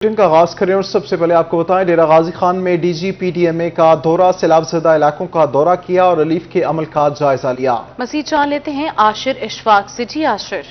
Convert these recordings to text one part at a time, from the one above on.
Bulletin کا آغاز کریں اور سب سے پہلے آپ کو بتائیں ڈیرہ غازی خان میں D G P D M A کا دورہ سیلاب زدہ علاقوں کا دورہ کیا اور ریلیف کے عمل کا جائزہ لیا۔ مزید جان لیتے ہیں عاشر اشفاق سے۔ جی عاشر۔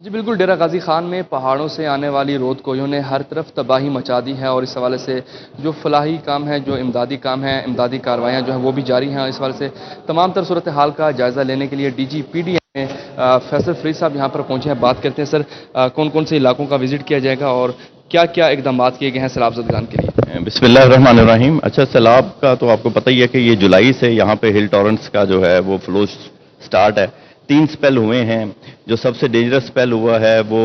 جی بالکل، ڈیرہ غازی خان میں پہاڑوں سے آنے والی رود کویوں نے ہر طرف تباہی مچا دی ہے اور اس حوالے سے جو فلاحی کام ہے، جو امدادی کام ہے، امدادی کارروائیاں جو ہیں وہ بھی جاری ہیں۔ اس حوالے سے تمام تر صورتحال کا جائزہ لینے کے لیے D G P D M A Faisal Farid صاحب یہاں پر پہنچے ہیں۔ بات کرتے ہیں سر، کون کون سے علاقوں کا وزٹ کیا جائے گا اور کیا کیا اقدامات کیے گئے ہیں سیلاب زدگان کے لیے؟ بسم اللہ الرحمن الرحیم۔ اچھا، سیلاب کا تو آپ کو پتہ ہی ہے کہ یہ جولائی سے یہاں پہ ہل ٹورنٹس کا جو ہے وہ فلو سٹارٹ ہے۔ 3 سپیل ہوئے ہیں۔ جو سب سے ڈینجرس سپیل ہوا ہے وہ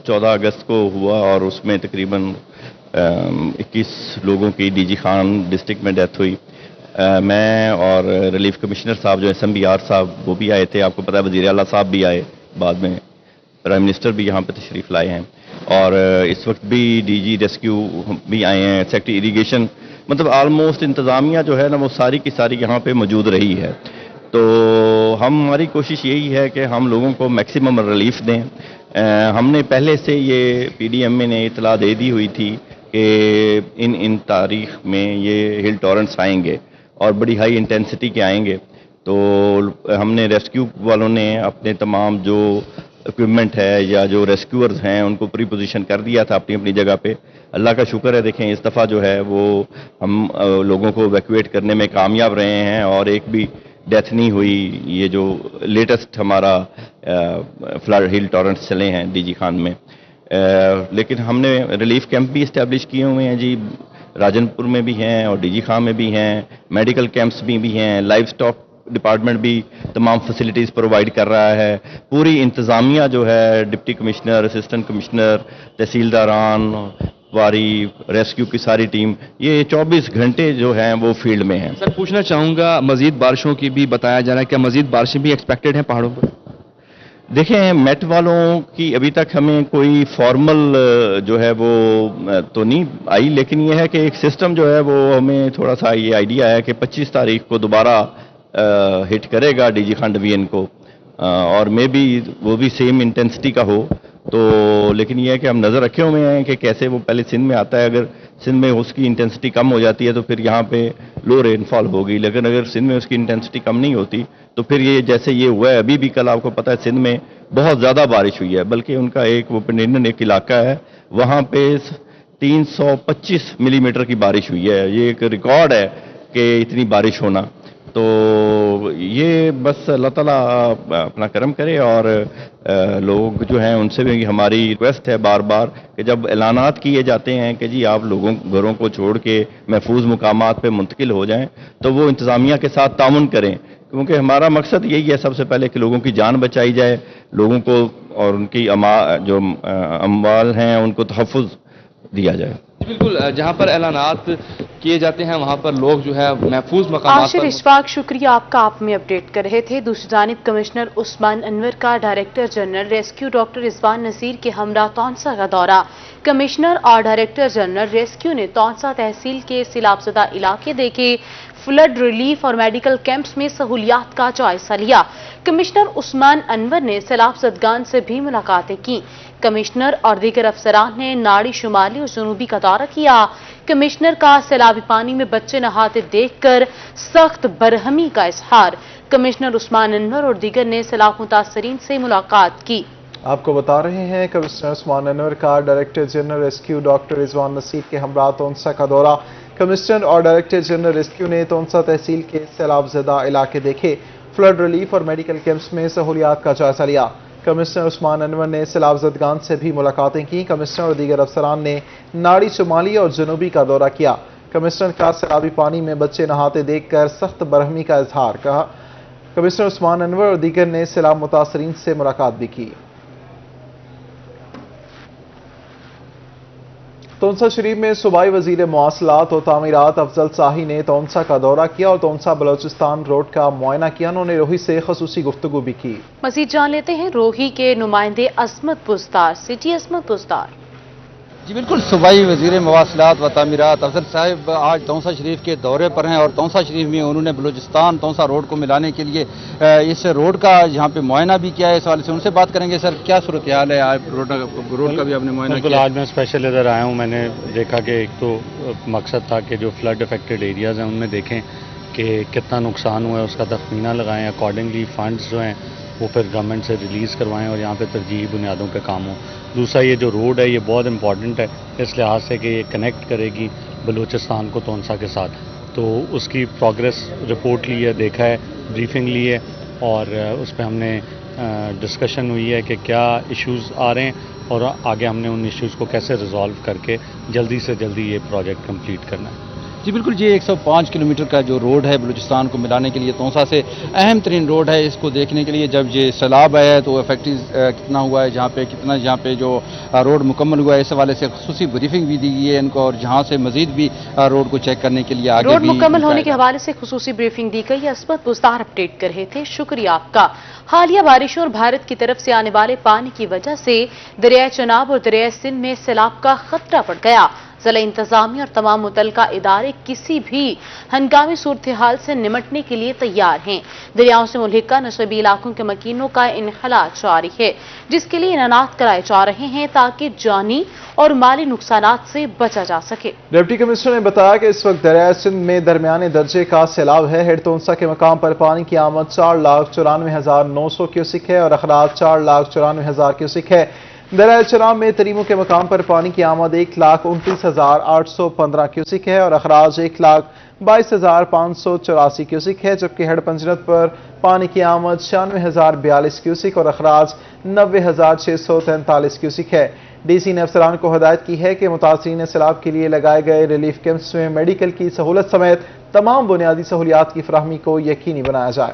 14 اگست کو ہوا اور اس میں تقریباً 21 لوگوں کی ڈی جی خان ڈسٹرکٹ میں ڈیتھ ہوئی۔ میں اور ریلیف کمشنر صاحب جو ایس ایم بی آر صاحب وہ بھی آئے تھے۔ آپ کو پتہ ہے وزیر اعلیٰ صاحب بھی آئے، بعد میں پرائم منسٹر بھی یہاں پہ تشریف لائے ہیں، اور اس وقت بھی ڈی جی ریسکیو بھی آئے ہیں، سیکٹری اریگیشن، مطلب آلموسٹ انتظامیہ جو ہے نا وہ ساری کی ساری یہاں پہ موجود رہی ہے۔ تو ہماری کوشش یہی ہے کہ ہم لوگوں کو میکسیمم ریلیف دیں۔ ہم نے پہلے سے یہ پی ڈی ایم اے نے اطلاع دے دی ہوئی تھی کہ ان تاریخ میں یہ ہل ٹورنٹس آئیں گے اور بڑی ہائی انٹینسٹی کے آئیں گے۔ تو ہم نے ریسکیو والوں نے اپنے تمام جو اکوپمنٹ ہے یا جو ریسکیورز ہیں ان کو پری پوزیشن کر دیا تھا اپنی اپنی جگہ پہ۔ اللہ کا شکر ہے، دیکھیں اس دفعہ جو ہے وہ ہم لوگوں کو ایویکویٹ کرنے میں کامیاب رہے ہیں اور ایک بھی ڈیتھ نہیں ہوئی۔ یہ جو لیٹسٹ ہمارا فلڈ ہل ٹورنٹس چلے ہیں ڈی جی خان میں، لیکن ہم نے ریلیف کیمپ بھی اسٹیبلش کیے ہوئے ہیں جی، راجن پور میں بھی ہیں اور ڈی جی خان میں بھی ہیں، میڈیکل کیمپس بھی ہیں، لائف سٹاک ڈپارٹمنٹ بھی تمام فیسلٹیز پرووائڈ کر رہا ہے۔ پوری انتظامیہ جو ہے، ڈپٹی کمشنر، اسسٹنٹ کمشنر، تحصیلداران، واری، ریسکیو کی ساری ٹیم، یہ 24 گھنٹے جو ہیں وہ فیلڈ میں ہیں۔ سر پوچھنا چاہوں گا، مزید بارشوں کی بھی بتایا جا رہا ہے، کیا مزید بارشیں بھی ایکسپیکٹڈ ہیں پہاڑوں پر؟ دیکھیں، میٹ والوں کی ابھی تک ہمیں کوئی فارمل جو ہے وہ تو نہیں آئی، لیکن یہ ہے کہ ایک سسٹم جو ہے وہ ہمیں تھوڑا سا یہ آئیڈیا ہے کہ 25 تاریخ کو دوبارہ ہٹ کرے گا ڈی جی خان ڈویژن کو، اور مے بی وہ بھی سیم انٹینسٹی کا ہو تو، لیکن یہ ہے کہ ہم نظر رکھے ہوئے ہیں کہ کیسے وہ پہلے سندھ میں آتا ہے، اگر سندھ میں اس کی انٹینسٹی کم ہو جاتی ہے تو پھر یہاں پہ لو رین فال ہوگی، لیکن اگر سندھ میں اس کی انٹینسٹی کم نہیں ہوتی تو پھر یہ جیسے یہ ہوا ہے ابھی بھی، کل آپ کو پتہ ہے سندھ میں بہت زیادہ بارش ہوئی ہے، بلکہ ان کا ایک وہ پنڈن ایک علاقہ ہے وہاں پہ 325 ملی میٹر کی بارش ہوئی ہے۔ یہ ایک ریکارڈ ہے کہ اتنی بارش ہونا۔ تو یہ بس اللہ تعالیٰ اپنا کرم کرے، اور لوگ جو ہیں ان سے بھی ہماری ریکویسٹ ہے بار بار کہ جب اعلانات کیے جاتے ہیں کہ جی آپ لوگوں گھروں کو چھوڑ کے محفوظ مقامات پہ منتقل ہو جائیں تو وہ انتظامیہ کے ساتھ تعاون کریں، کیونکہ ہمارا مقصد یہی ہے سب سے پہلے کہ لوگوں کی جان بچائی جائے، لوگوں کو اور ان کی جو اموال ہیں ان کو تحفظ دیا جائے۔ بالکل، جہاں پر اعلانات کیے جاتے ہیں وہاں پر لوگ جو ہے محفوظ مقامات عاشر پر اشفاق، شکریہ آپ کا، آپ میں اپڈیٹ کر رہے تھے۔ دوسری جانب کمشنر عثمان انور کا ڈائریکٹر جنرل ریسکیو ڈاکٹر رضوان نصیر کے ہمراہ تونسا کا دورہ۔ کمشنر اور ڈائریکٹر جنرل ریسکیو نے تونسا تحصیل کے سیلاب زدہ علاقے دیکھے، فلڈ ریلیف اور میڈیکل کیمپس میں سہولیات کا جائزہ لیا۔ کمشنر عثمان انور نے سیلاب زدگان سے بھی ملاقاتیں کی۔ کمشنر اور دیگر افسران نے ناڑی شمالی اور جنوبی کا دورہ کیا۔ کمشنر کا سیلابی پانی میں بچے نہاتے دیکھ کر سخت برہمی کا اظہار۔ کمشنر عثمان انور اور دیگر نے سیلاب متاثرین سے ملاقات کی۔ آپ کو بتا رہے ہیں کمشنر عثمان انور کا ڈائریکٹر جنرل ریسکیو ڈاکٹر رضوان نصیر کے ہمراہ تونسا کا دورہ۔ کمشنر اور ڈائریکٹر جنرل ریسکیو نے تونسا تحصیل کے سیلاب زدہ علاقے دیکھے، فلڈ ریلیف اور میڈیکل کیمپس میں سہولیات کا جائزہ لیا۔ کمشنر عثمان انور نے سیلاب زدگان سے بھی ملاقاتیں کی۔ کمشنر اور دیگر افسران نے ناڑی شمالی اور جنوبی کا دورہ کیا۔ کمشنر کا سیلابی پانی میں بچے نہاتے دیکھ کر سخت برہمی کا اظہار کہا۔ کمشنر عثمان انور اور دیگر نے سیلاب متاثرین سے ملاقات بھی کی۔ تونسا شریف میں صوبائی وزیر مواصلات اور تعمیرات افضل ساہی نے تونسا کا دورہ کیا اور تونسا بلوچستان روڈ کا معائنہ کیا۔ انہوں نے روہی سے خصوصی گفتگو بھی کی۔ مزید جان لیتے ہیں روہی کے نمائندے عصمت بزدار سے۔ جی عصمت بزدار۔ جی بالکل، صوبائی وزیر مواصلات و تعمیرات افضل صاحب آج تونسا شریف کے دورے پر ہیں اور تونسا شریف میں انہوں نے بلوچستان تونسا روڈ کو ملانے کے لیے اس روڈ کا یہاں پہ معائنہ بھی کیا ہے. اس حوالے سے ان سے بات کریں گے. سر، کیا صورتحال ہے؟ آپ روڈ کا بھی آپ نے معائنہ بالکل کیا؟ آج میں اسپیشل ادھر آیا ہوں. میں نے دیکھا کہ ایک تو مقصد تھا کہ جو فلڈ افیکٹڈ ایریاز ہیں ان میں دیکھیں کہ کتنا نقصان ہوا ہے، اس کا تخمینہ لگائیں، اکارڈنگلی فنڈز جو ہیں وہ پھر گورنمنٹ سے ریلیز کروائیں اور یہاں پہ ترجیحی بنیادوں پہ کام ہو. دوسرا یہ جو روڈ ہے یہ بہت امپورٹنٹ ہے اس لحاظ سے کہ یہ کنیکٹ کرے گی بلوچستان کو تونسا کے ساتھ. تو اس کی پروگریس رپورٹ لی ہے، دیکھا ہے، بریفنگ لی ہے اور اس پہ ہم نے ڈسکشن ہوئی ہے کہ کیا ایشوز آ رہے ہیں اور آگے ہم نے ان ایشوز کو کیسے ریزالو کر کے جلدی سے جلدی یہ پروجیکٹ کمپلیٹ کرنا ہے. جی بالکل، یہ 105 کلومیٹر کا جو روڈ ہے بلوچستان کو ملانے کے لیے تونسا سے اہم ترین روڈ ہے. اس کو دیکھنے کے لیے جب یہ سیلاب آیا ہے تو افیکٹیز کتنا ہوا ہے جہاں پہ جو روڈ مکمل ہوا ہے، اس حوالے سے خصوصی بریفنگ بھی دی گئی ہے ان کو اور جہاں سے مزید بھی روڈ کو چیک کرنے کے لیے آگے روڈ بھی مکمل ہونے کے حوالے سے خصوصی بریفنگ دی گئی. عصمت بزدار اپڈیٹ کر رہے تھے، شکریہ آپ کا. حالیہ بارشوں اور بھارت کی طرف سے آنے والے پانی کی وجہ سے دریائے چناب اور دریائے سندھ میں سیلاب کا خطرہ بڑھ گیا. ضلع انتظامیہ اور تمام متعلقہ ادارے کسی بھی ہنگامی صورتحال سے نمٹنے کے لیے تیار ہیں. دریاؤں سے ملحقہ نصبی علاقوں کے مکینوں کا انخلاء جاری ہے، جس کے لیے انعامات کرائے جا رہے ہیں تاکہ جانی اور مالی نقصانات سے بچا جا سکے. ڈپٹی کمشنر نے بتایا کہ اس وقت دریائے سندھ میں درمیانے درجے کا سیلاب ہے. ہیڈ تونسا کے مقام پر پانی کی آمد 4,94,900 کیوسک ہے اور اخراج 4,94,000 کیوسک ہے. دریائے چناب میں تریمو کے مقام پر پانی کی آمد 1,29,815 کیوسک ہے اور اخراج 1,22,584 کیوسک ہے، جبکہ ہیڈ پنجرت پر پانی کی آمد 96,042 کیوسک اور اخراج 90,643 کیوسک ہے. ڈی سی نے افسران کو ہدایت کی ہے کہ متاثرین سیلاب کے لیے لگائے گئے ریلیف کیمپس میں میڈیکل کی سہولت سمیت تمام بنیادی سہولیات کی فراہمی کو یقینی بنایا جائے.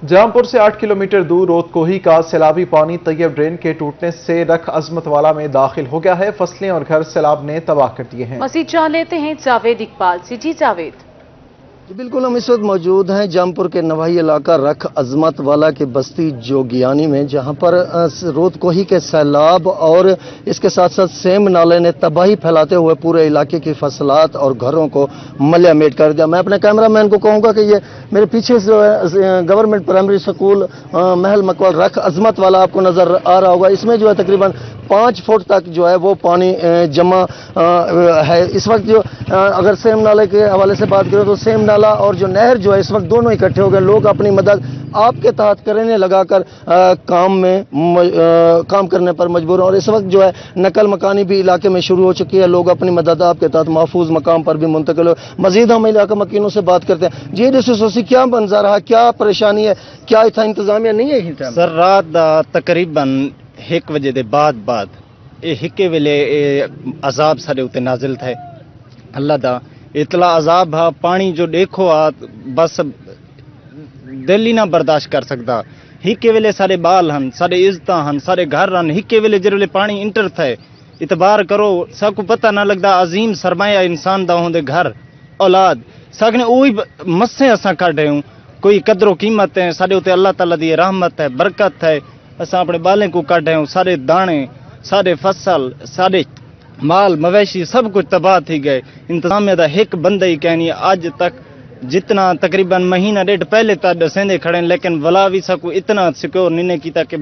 جامپور سے 8 کلومیٹر دور رود کوہی کا سیلابی پانی طیب ڈرین کے ٹوٹنے سے رکھ عظمت والا میں داخل ہو گیا ہے. فصلیں اور گھر سیلاب نے تباہ کر دیے ہیں. مزید جان لیتے ہیں جاوید اقبال سے. جی جاوید. بالکل، ہم اس وقت موجود ہیں جامپور کے نواحی علاقہ رکھ عظمت والا کے بستی جوگیانی میں، جہاں پر رود کوہی کے سیلاب اور اس کے ساتھ ساتھ سیم نالے نے تباہی پھیلاتے ہوئے پورے علاقے کی فصلات اور گھروں کو ملیا میٹ کر دیا. میں اپنے کیمرہ مین کو کہوں گا کہ یہ میرے پیچھے جو ہے گورنمنٹ پرائمری اسکول محل مکوال رکھ عظمت والا آپ کو نظر آ رہا ہوگا. اس میں جو ہے تقریباً 5 فٹ تک جو ہے وہ پانی جمع ہے. اس وقت جو اگر سیم نالے کے حوالے سے بات کریں تو سیم نالا اور جو نہر جو ہے اس وقت دونوں اکٹھے ہو گئے. لوگ اپنی مدد آپ کے تحت کرنے لگا کر کام کرنے پر مجبور ہیں اور اس وقت جو ہے نقل مکانی بھی علاقے میں شروع ہو چکی ہے. لوگ اپنی مدد آپ کے تحت محفوظ مقام پر بھی منتقل ہو. مزید ہم علاقہ مکینوں سے بات کرتے ہیں. جی ڈسوسی کیا منظر رہا، کیا پریشانی ہے، کیا اتنا انتظامیہ نہیں ہے؟ سر رات دا تقریباً 1 بجے دے بعد ایک ویلے عذاب سارے اتنے نازل تھے. اللہ دا اتلا عذاب ہا، پانی جو دیکھو آ بس دل ہی نہ برداشت کر سکتا. ہک ویلے سارے بال ہن، سارے عزت ہن، سارے گھر ہن. ہک ویلے جر ویلے پانی انٹر تھے اتبار کرو سب کو پتہ نہ لگتا. عظیم سرمایہ انسان دا ہوندے گھر اولاد سکنے وہی مسے اساں کر رہے ہوں. کوئی قدر و قیمت ہے سارے اتنے اللہ تعالیٰ دی رحمت ہے، برکت ہے. اساں اپنے بالیں کو کٹ رہے ہوں. سارے دانے، سارے فصل، سارے مال مویشی سب کچھ تباہ تھی گئے. انتظامیہ دا ایک بندہ ہی کہنی آج تک جتنا تقریباً مہینہ ڈیڑھ پہلے تک دسیندے کھڑے ہیں، لیکن ولا بھی سکو اتنا سیکیور نہیں کیتا کہ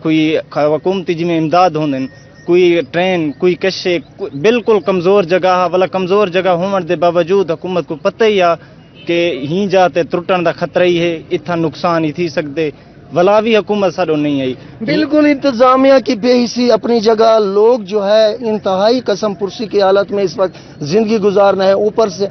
کوئی حکومتی جی میں امداد ہوندے، کوئی ٹرین، کوئی کشے. بالکل کمزور جگہ والا کمزور جگہ ہون دے باوجود حکومت کو پتہ ہی آ کہ ہی جاتے ترٹن دا خطرہ ہی ہے، اتنا نقصان ہی تھی سکتے. ولا بھی حکومت ساروں نہیں آئی. بالکل انتظامیہ کی بے حسی اپنی جگہ. لوگ جو ہے انتہائی قسم پرسی کی حالت میں اس وقت زندگی گزارنا ہے. اوپر سے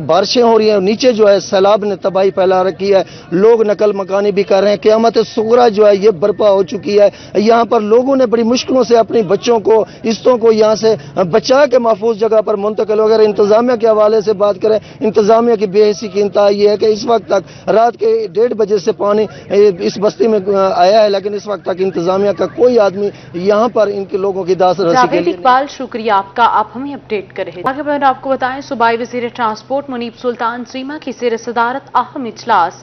بارشیں ہو رہی ہیں، نیچے جو ہے سیلاب نے تباہی پھیلا رکھی ہے. لوگ نقل مکانی بھی کر رہے ہیں. قیامت صغریٰ جو ہے یہ برپا ہو چکی ہے. یہاں پر لوگوں نے بڑی مشکلوں سے اپنی بچوں کو، عزتوں کو یہاں سے بچا کے محفوظ جگہ پر منتقل ہو. اگر انتظامیہ کے حوالے سے بات کریں، انتظامیہ کی بے حسی کی انتہا یہ ہے کہ اس وقت تک رات کے 1:30 بجے سے پانی اس بستی میں آیا ہے، لیکن اس وقت تک انتظامیہ کا کوئی آدمی یہاں پر ان کے لوگوں کی داس رسی کے جاوید لیے اقبال شکریہ آپ کا. آپ ہمیں اپڈیٹ کر رہے ہیں. آگے بڑھیں آپ کو بتائیں صوبائی وزیر ٹرانسپورٹ منیب سلطان سریما کی زیر صدارت اہم اجلاس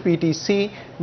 PTC,